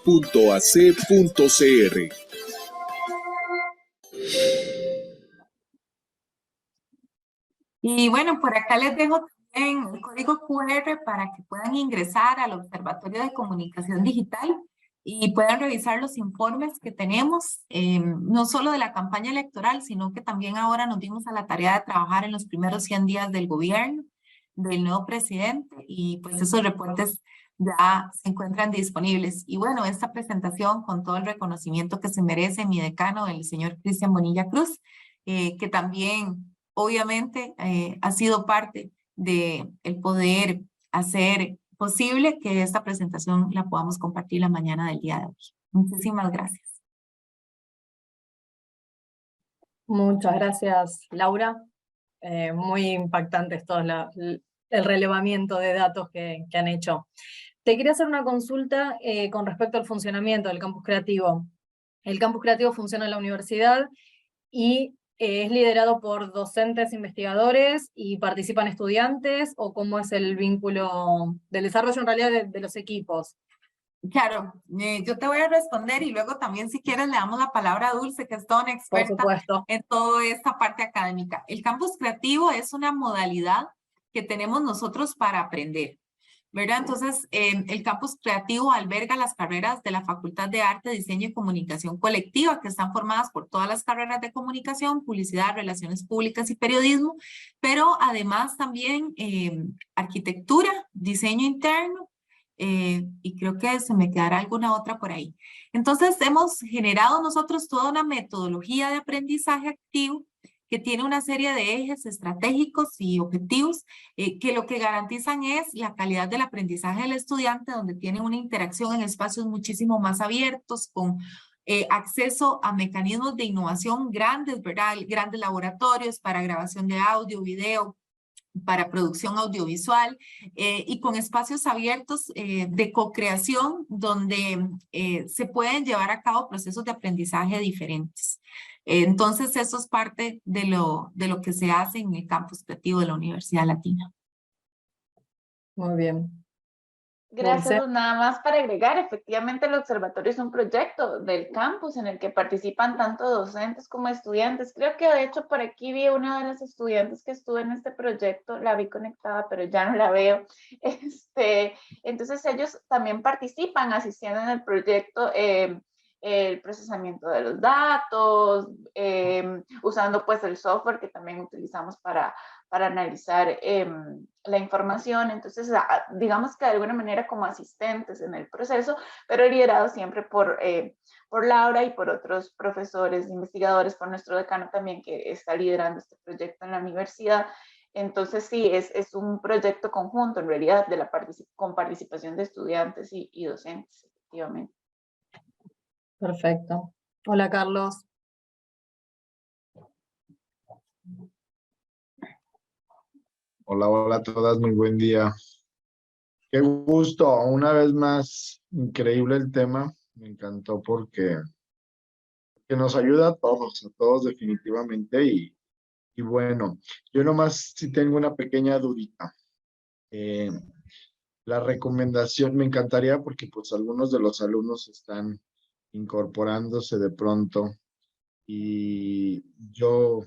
Y bueno, por acá les dejo también el código QR para que puedan ingresar al Observatorio de Comunicación Digital y puedan revisar los informes que tenemos, no solo de la campaña electoral, sino que también ahora nos dimos a la tarea de trabajar en los primeros 100 días del gobierno, del nuevo presidente, y pues esos reportes ya se encuentran disponibles. Y bueno, esta presentación con todo el reconocimiento que se merece mi decano, el señor Cristian Bonilla Cruz, que también obviamente ha sido parte de el poder hacer posible que esta presentación la podamos compartir la mañana del día de hoy. Muchísimas gracias. Muchas gracias, Laura. Muy impactantes todo el relevamiento de datos que han hecho. Te quería hacer una consulta con respecto al funcionamiento del campus creativo. El campus creativo funciona en la universidad y es liderado por docentes investigadores y participan estudiantes, o cómo es el vínculo del desarrollo en realidad de los equipos. Claro, yo te voy a responder y luego también si quieres le damos la palabra a Dulce, que es toda una experta en toda esta parte académica. El campus creativo es una modalidad que tenemos nosotros para aprender, ¿verdad? Entonces, el campus creativo alberga las carreras de la Facultad de Arte, Diseño y Comunicación Colectiva, que están formadas por todas las carreras de comunicación, publicidad, relaciones públicas y periodismo, pero además también arquitectura, diseño interno, y creo que se me quedará alguna otra por ahí. Entonces, hemos generado nosotros toda una metodología de aprendizaje activo que tiene una serie de ejes estratégicos y objetivos que lo que garantizan es la calidad del aprendizaje del estudiante, donde tiene una interacción en espacios muchísimo más abiertos, con acceso a mecanismos de innovación grandes, ¿verdad? Grandes laboratorios para grabación de audio, video, para producción audiovisual y con espacios abiertos de co-creación donde se pueden llevar a cabo procesos de aprendizaje diferentes. Entonces, eso es parte de lo que se hace en el campus creativo de la Universidad Latina. Muy bien. Gracias, Dulce. nada más para agregar, efectivamente el observatorio es un proyecto del campus en el que participan tanto docentes como estudiantes. Creo que de hecho por aquí vi una de las estudiantes que estuvo en este proyecto, la vi conectada, pero ya no la veo. Entonces ellos también participan asistiendo en el proyecto, el procesamiento de los datos, usando pues el software que también utilizamos para analizar la información. Entonces, digamos que de alguna manera como asistentes en el proceso, pero liderado siempre por Laura y por otros profesores, investigadores, por nuestro decano también que está liderando este proyecto en la universidad. Entonces, sí, es un proyecto conjunto en realidad con participación de estudiantes y docentes, efectivamente. Perfecto. Hola, Carlos. Hola, hola a todas, muy buen día. Qué gusto, una vez más, increíble el tema, me encantó porque nos ayuda a todos definitivamente y bueno, yo nomás sí tengo una pequeña dudita. La recomendación me encantaría porque pues algunos de los alumnos están incorporándose de pronto y yo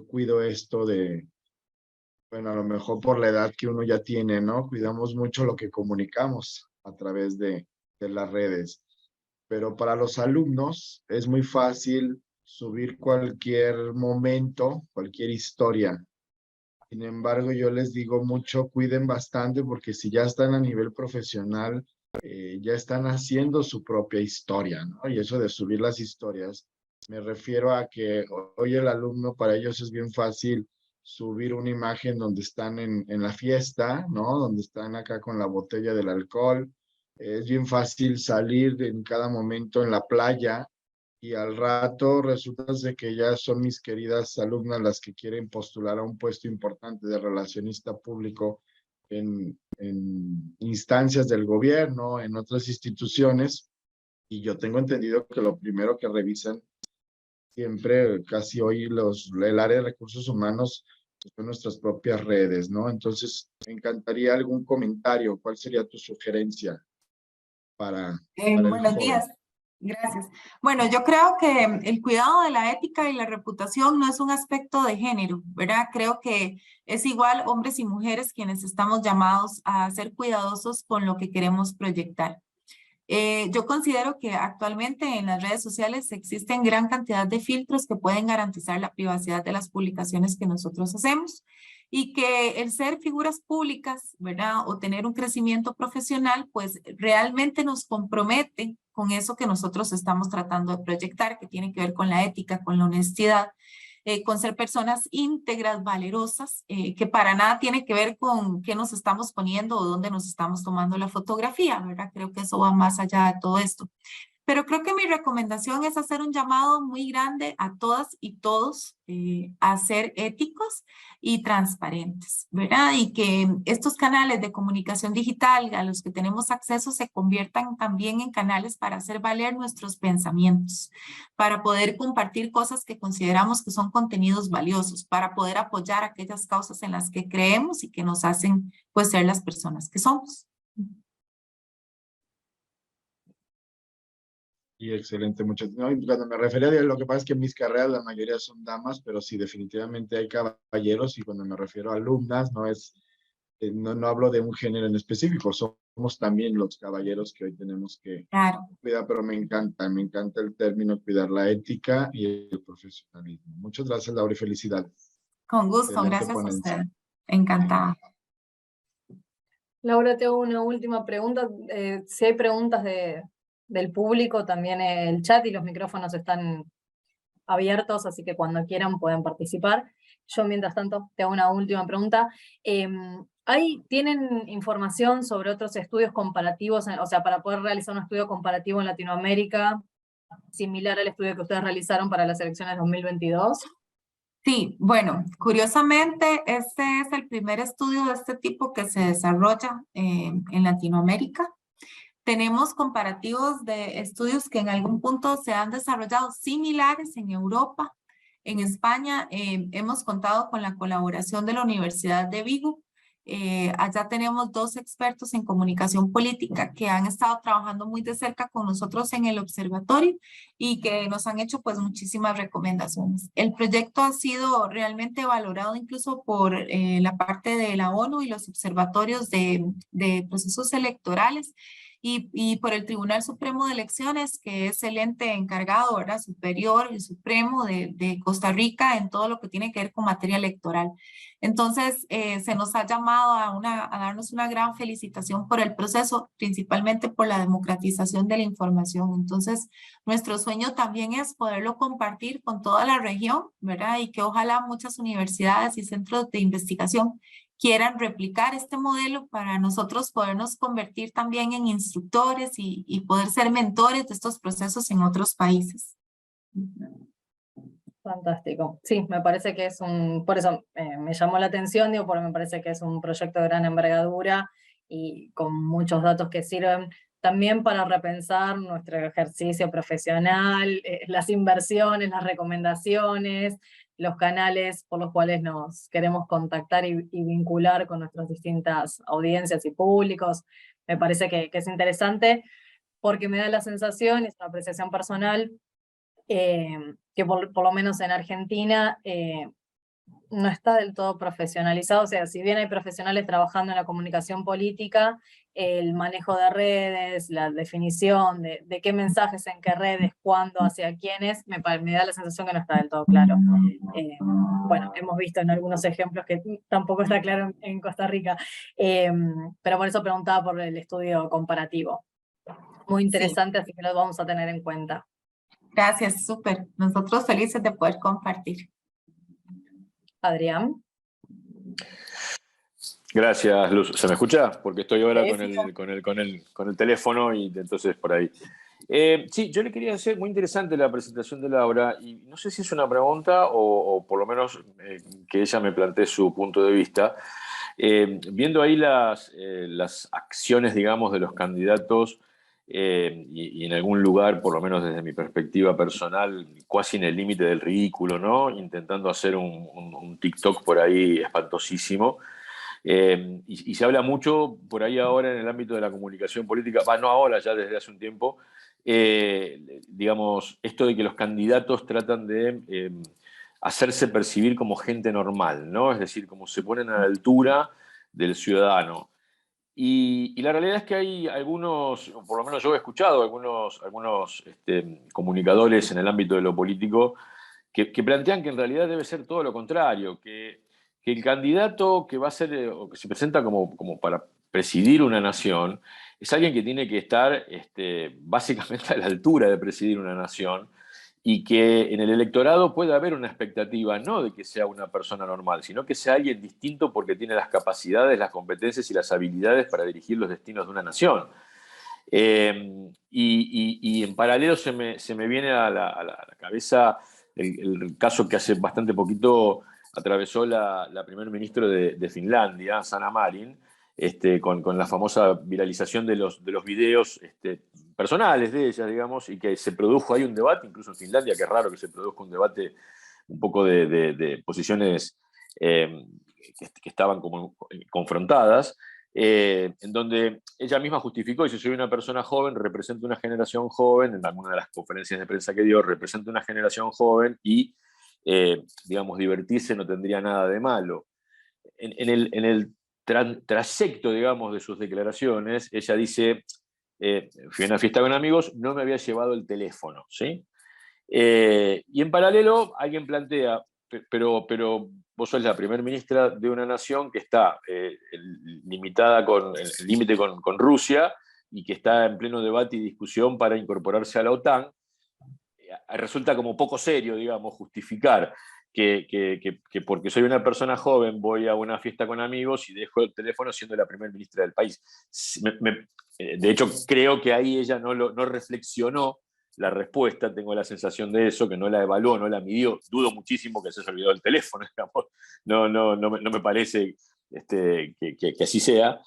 cuido esto de, bueno, a lo mejor por la edad que uno ya tiene, ¿no? Cuidamos mucho lo que comunicamos a través de las redes. Pero para los alumnos es muy fácil subir cualquier momento, cualquier historia. Sin embargo, yo les digo mucho, cuiden bastante porque si ya están a nivel profesional, ya están haciendo su propia historia, ¿no? Y eso de subir las historias, me refiero a que hoy el alumno, para ellos es bien fácil subir una imagen donde están en la fiesta, ¿no? Donde están acá con la botella del alcohol. Es bien fácil salir en cada momento en la playa y al rato resulta de que ya son mis queridas alumnas las que quieren postular a un puesto importante de relacionista público en instancias del gobierno, en otras instituciones, y yo tengo entendido que lo primero que revisan siempre, casi hoy, el área de recursos humanos son nuestras propias redes, ¿no? Entonces, me encantaría algún comentario. ¿Cuál sería tu sugerencia para el Buenos joven? días. Gracias. Bueno, yo creo que el cuidado de la ética y la reputación no es un aspecto de género, ¿verdad? Creo que es igual hombres y mujeres quienes estamos llamados a ser cuidadosos con lo que queremos proyectar. Yo considero que actualmente en las redes sociales existen gran cantidad de filtros que pueden garantizar la privacidad de las publicaciones que nosotros hacemos y que el ser figuras públicas, ¿verdad? O tener un crecimiento profesional, pues realmente nos compromete con eso que nosotros estamos tratando de proyectar, que tiene que ver con la ética, con la honestidad, con ser personas íntegras, valerosas, que para nada tiene que ver con qué nos estamos poniendo o dónde nos estamos tomando la fotografía, ¿verdad? Creo que eso va más allá de todo esto. Pero creo que mi recomendación es hacer un llamado muy grande a todas y todos a ser éticos y transparentes, ¿verdad? Y que estos canales de comunicación digital a los que tenemos acceso se conviertan también en canales para hacer valer nuestros pensamientos, para poder compartir cosas que consideramos que son contenidos valiosos, para poder apoyar aquellas causas en las que creemos y que nos hacen pues ser las personas que somos. Y excelente, muchas. No, cuando me refería a lo que pasa es que en mis carreras la mayoría son damas, pero sí, definitivamente hay caballeros, y cuando me refiero a alumnas, no es, no hablo de un género en específico, somos también los caballeros que hoy tenemos que cuidar, pero me encanta el término cuidar la ética y el profesionalismo. Muchas gracias, Laura, y felicidades. Con gusto, gracias a usted. Encantada. Laura, te hago una última pregunta. Si hay preguntas del público, también el chat y los micrófonos están abiertos, así que cuando quieran pueden participar. Yo, mientras tanto, te hago una última pregunta. ¿Tienen información sobre otros estudios comparativos, o sea, para poder realizar un estudio comparativo en Latinoamérica, similar al estudio que ustedes realizaron para las elecciones 2022? Sí, bueno, curiosamente, este es el primer estudio de este tipo que se desarrolla en Latinoamérica. Tenemos comparativos de estudios que en algún punto se han desarrollado similares en Europa. En España hemos contado con la colaboración de la Universidad de Vigo Allá tenemos 2 expertos en comunicación política que han estado trabajando muy de cerca con nosotros en el observatorio y que nos han hecho pues muchísimas recomendaciones. El proyecto ha sido realmente valorado incluso por la parte de la ONU y los observatorios de procesos electorales y por el Tribunal Supremo de Elecciones, que es el ente encargado, ¿verdad? Superior y supremo de Costa Rica en todo lo que tiene que ver con materia electoral. Entonces, se nos ha llamado a darnos una gran felicitación por el proceso, principalmente por la democratización de la información. Entonces, nuestro sueño también es poderlo compartir con toda la región, ¿verdad? Y que ojalá muchas universidades y centros de investigación quieran replicar este modelo para nosotros podernos convertir también en instructores y poder ser mentores de estos procesos en otros países. Fantástico. Sí, me parece que es por eso me llamó la atención, digo, porque me parece que es un proyecto de gran envergadura y con muchos datos que sirven también para repensar nuestro ejercicio profesional, las inversiones, las recomendaciones, los canales por los cuales nos queremos contactar y vincular con nuestras distintas audiencias y públicos. Me parece que es interesante porque me da la sensación, es una apreciación personal, que por lo menos en Argentina no está del todo profesionalizado. O sea, si bien hay profesionales trabajando en la comunicación política, el manejo de redes, la definición de qué mensajes en qué redes, cuándo, hacia quiénes, me da la sensación que no está del todo claro. Bueno, hemos visto en algunos ejemplos que tampoco está claro en Costa Rica, pero por eso preguntaba por el estudio comparativo. Muy interesante, sí. Así que lo vamos a tener en cuenta. Gracias, súper. Nosotros felices de poder compartir. Adrián. Gracias, Luz. ¿Se me escucha? Porque estoy ahora con el teléfono y entonces por ahí. Sí, yo le quería hacer muy interesante la presentación de Laura y no sé si es una pregunta o por lo menos que ella me plantee su punto de vista. Viendo ahí las acciones, digamos, de los candidatos y en algún lugar, por lo menos desde mi perspectiva personal, casi en el límite del ridículo, ¿no? Intentando hacer un TikTok por ahí espantosísimo. Y se habla mucho por ahí ahora en el ámbito de la comunicación política, no ahora, ya desde hace un tiempo, digamos, esto de que los candidatos tratan de hacerse percibir como gente normal, ¿no? Es decir, como se ponen a la altura del ciudadano. Y la realidad es que hay algunos, por lo menos yo he escuchado algunos comunicadores en el ámbito de lo político que plantean que en realidad debe ser todo lo contrario, que el candidato que va a ser, o que se presenta como para presidir una nación, es alguien que tiene que estar básicamente a la altura de presidir una nación, y que en el electorado puede haber una expectativa no de que sea una persona normal, sino que sea alguien distinto porque tiene las capacidades, las competencias y las habilidades para dirigir los destinos de una nación. Y en paralelo se me viene a la cabeza el caso que hace bastante poquito atravesó la primer ministra de Finlandia, Sanna Marin, con la famosa viralización de los videos personales de ella, digamos, y que se produjo ahí un debate, incluso en Finlandia, que es raro que se produzca un debate un poco de posiciones que estaban como confrontadas, en donde ella misma justificó, y si soy una persona joven, represento una generación joven, en alguna de las conferencias de prensa que dio, represento una generación joven y, digamos, divertirse no tendría nada de malo. En el trayecto, digamos, de sus declaraciones, ella dice, fui a una fiesta con amigos, no me había llevado el teléfono, ¿sí? Y en paralelo alguien plantea, pero vos sos la primer ministra de una nación que está limitada con el límite con Rusia y que está en pleno debate y discusión para incorporarse a la OTAN. Resulta como poco serio, digamos, justificar que porque soy una persona joven voy a una fiesta con amigos y dejo el teléfono siendo la primera ministra del país. De hecho, creo que ahí ella no reflexionó la respuesta, tengo la sensación de eso, que no la evaluó, no la midió. Dudo muchísimo que se haya olvidado el teléfono, digamos. No me parece que así sea.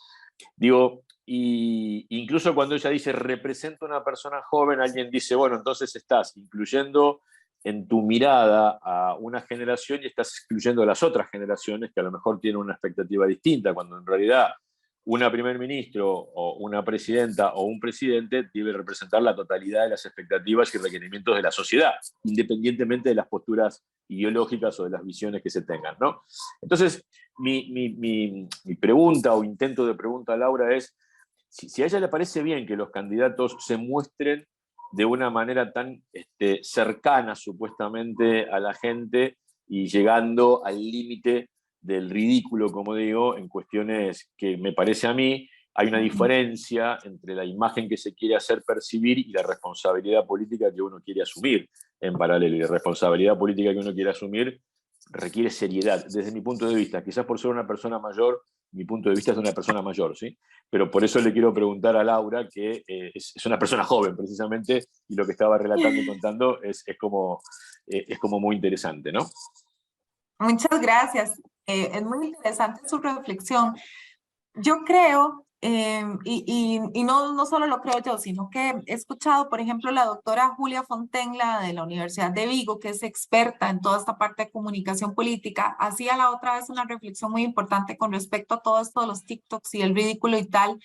Digo, y incluso cuando ella dice represento a una persona joven, alguien dice, bueno, entonces estás incluyendo en tu mirada a una generación y estás excluyendo a las otras generaciones que a lo mejor tienen una expectativa distinta, cuando en realidad una primer ministro o una presidenta o un presidente debe representar la totalidad de las expectativas y requerimientos de la sociedad, independientemente de las posturas ideológicas o de las visiones que se tengan, ¿no? Entonces, mi pregunta o intento de pregunta a Laura es, si a ella le parece bien que los candidatos se muestren de una manera tan cercana supuestamente a la gente y llegando al límite del ridículo, como digo, en cuestiones que me parece a mí, hay una diferencia entre la imagen que se quiere hacer percibir y la responsabilidad política que uno quiere asumir en paralelo. Y la responsabilidad política que uno quiere asumir requiere seriedad, desde mi punto de vista. Quizás por ser una persona mayor, mi punto de vista es de una persona mayor, ¿sí? Pero por eso le quiero preguntar a Laura, que es una persona joven precisamente, y lo que estaba relatando y contando es como muy interesante, ¿no? Muchas gracias. Es muy interesante su reflexión. Yo creo, y no solo lo creo yo, sino que he escuchado, por ejemplo, la doctora Julia Fontenla de la Universidad de Vigo, que es experta en toda esta parte de comunicación política, hacía la otra vez una reflexión muy importante con respecto a todo esto de los TikToks y el ridículo y tal,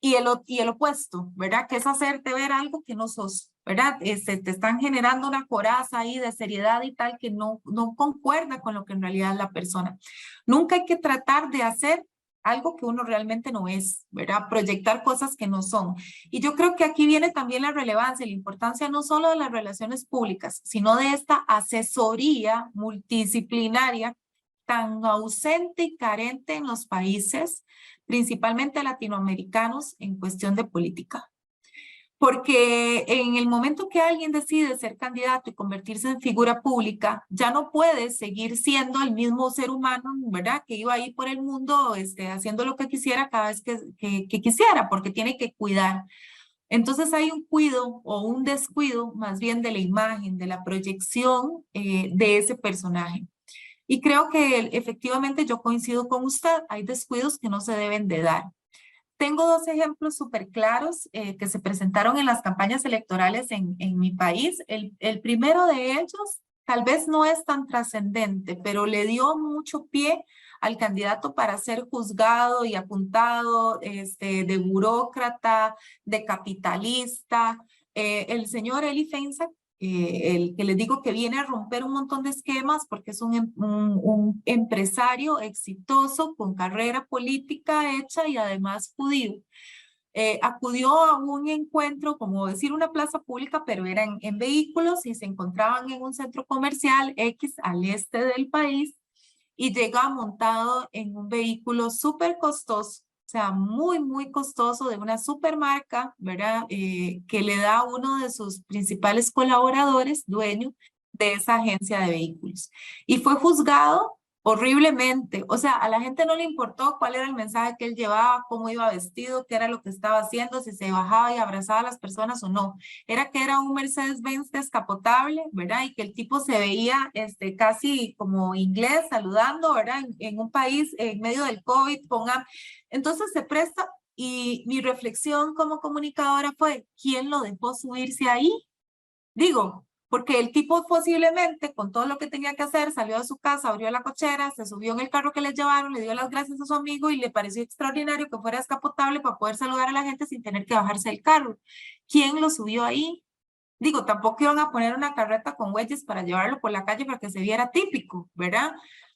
y el opuesto, ¿verdad? Que es hacerte ver algo que no sos, ¿verdad? Te están generando una coraza ahí de seriedad y tal que no concuerda con lo que en realidad es la persona. Nunca hay que tratar de hacer algo que uno realmente no es, ¿verdad? Proyectar cosas que no son. Y yo creo que aquí viene también la relevancia y la importancia no solo de las relaciones públicas, sino de esta asesoría multidisciplinaria tan ausente y carente en los países, principalmente latinoamericanos, en cuestión de política. Porque en el momento que alguien decide ser candidato y convertirse en figura pública, ya no puede seguir siendo el mismo ser humano, ¿verdad? Que iba ahí por el mundo haciendo lo que quisiera cada vez que quisiera, porque tiene que cuidar. Entonces hay un cuido o un descuido más bien de la imagen, de la proyección de ese personaje. Y creo que efectivamente yo coincido con usted, hay descuidos que no se deben de dar. Tengo dos ejemplos súper claros que se presentaron en las campañas electorales en mi país. El primero de ellos tal vez no es tan trascendente, pero le dio mucho pie al candidato para ser juzgado y apuntado de burócrata, de capitalista. El señor Eli Feinsack, el que les digo que viene a romper un montón de esquemas porque es un empresario exitoso con carrera política hecha y además judío. Acudió a un encuentro, como decir una plaza pública, pero eran en vehículos y se encontraban en un centro comercial X al este del país y llega montado en un vehículo súper costoso. O sea, muy, muy costoso, de una supermarca, ¿verdad? Que le da a uno de sus principales colaboradores, dueño de esa agencia de vehículos. Y fue juzgado horriblemente. O sea, a la gente no le importó cuál era el mensaje que él llevaba, cómo iba vestido, qué era lo que estaba haciendo, si se bajaba y abrazaba a las personas o no. Era que era un Mercedes-Benz descapotable, ¿verdad? Y que el tipo se veía casi como inglés, saludando, ¿verdad? En un país en medio del COVID, entonces se presta, y mi reflexión como comunicadora fue, ¿quién lo dejó subirse ahí? Digo, porque el tipo posiblemente con todo lo que tenía que hacer, salió de su casa, abrió la cochera, se subió en el carro que les llevaron, le dio las gracias a su amigo y le pareció extraordinario que fuera descapotable para poder saludar a la gente sin tener que bajarse del carro. ¿Quién lo subió ahí? Digo, tampoco iban a poner una carreta con bueyes para llevarlo por la calle para que se viera típico, ¿verdad?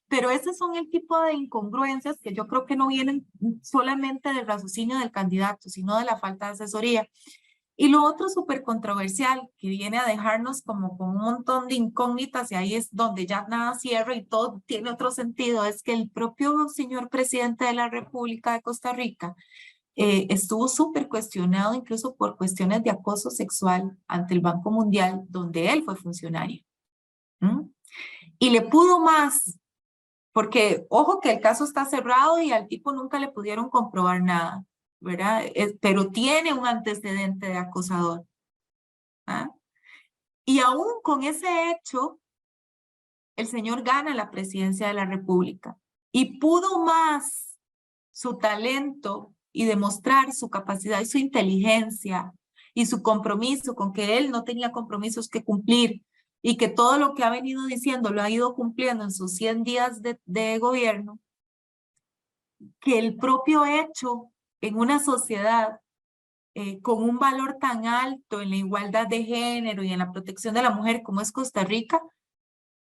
Pero esos son el tipo de incongruencias que yo creo que no vienen solamente del raciocinio del candidato, sino de la falta de asesoría. Y lo otro súper controversial, que viene a dejarnos como con un montón de incógnitas, y ahí es donde ya nada cierra y todo tiene otro sentido, es que el propio señor presidente de la República de Costa Rica estuvo súper cuestionado incluso por cuestiones de acoso sexual ante el Banco Mundial, donde él fue funcionario. Y le pudo más, porque ojo que el caso está cerrado y al tipo nunca le pudieron comprobar nada, ¿verdad? Pero tiene un antecedente de acosador. ¿Ah? Y aún con ese hecho, el señor gana la presidencia de la República y pudo más su talento y demostrar su capacidad y su inteligencia y su compromiso con que él no tenía compromisos que cumplir y que todo lo que ha venido diciendo lo ha ido cumpliendo en sus 100 días de gobierno, que el propio hecho en una sociedad con un valor tan alto en la igualdad de género y en la protección de la mujer como es Costa Rica,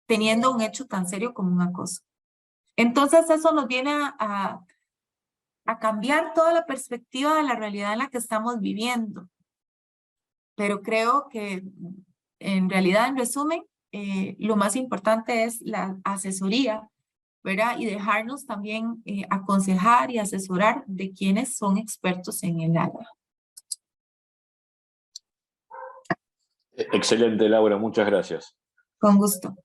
teniendo un hecho tan serio como un acoso. Entonces eso nos viene a cambiar toda la perspectiva de la realidad en la que estamos viviendo. Pero creo que en realidad, en resumen, lo más importante es la asesoría, ¿verdad? Y dejarnos también aconsejar y asesorar de quienes son expertos en el área. Excelente, Laura, muchas gracias. Con gusto.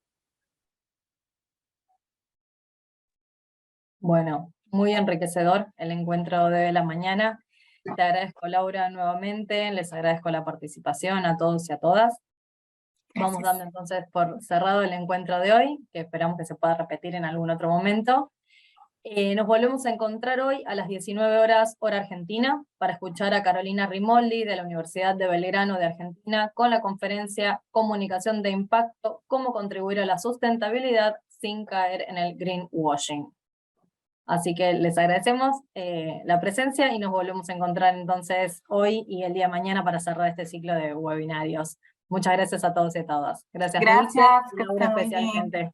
Bueno, muy enriquecedor el encuentro de la mañana. Te agradezco, Laura, nuevamente. Les agradezco la participación a todos y a todas. Vamos dando entonces por cerrado el encuentro de hoy, que esperamos que se pueda repetir en algún otro momento. Nos volvemos a encontrar hoy a las 19 horas hora argentina para escuchar a Carolina Rimoldi de la Universidad de Belgrano de Argentina con la conferencia Comunicación de Impacto, cómo contribuir a la sustentabilidad sin caer en el greenwashing. Así que les agradecemos la presencia y nos volvemos a encontrar entonces hoy y el día de mañana para cerrar este ciclo de webinarios. Muchas gracias a todos y a todas. Gracias, Dulce, Gracias, Laura especialmente.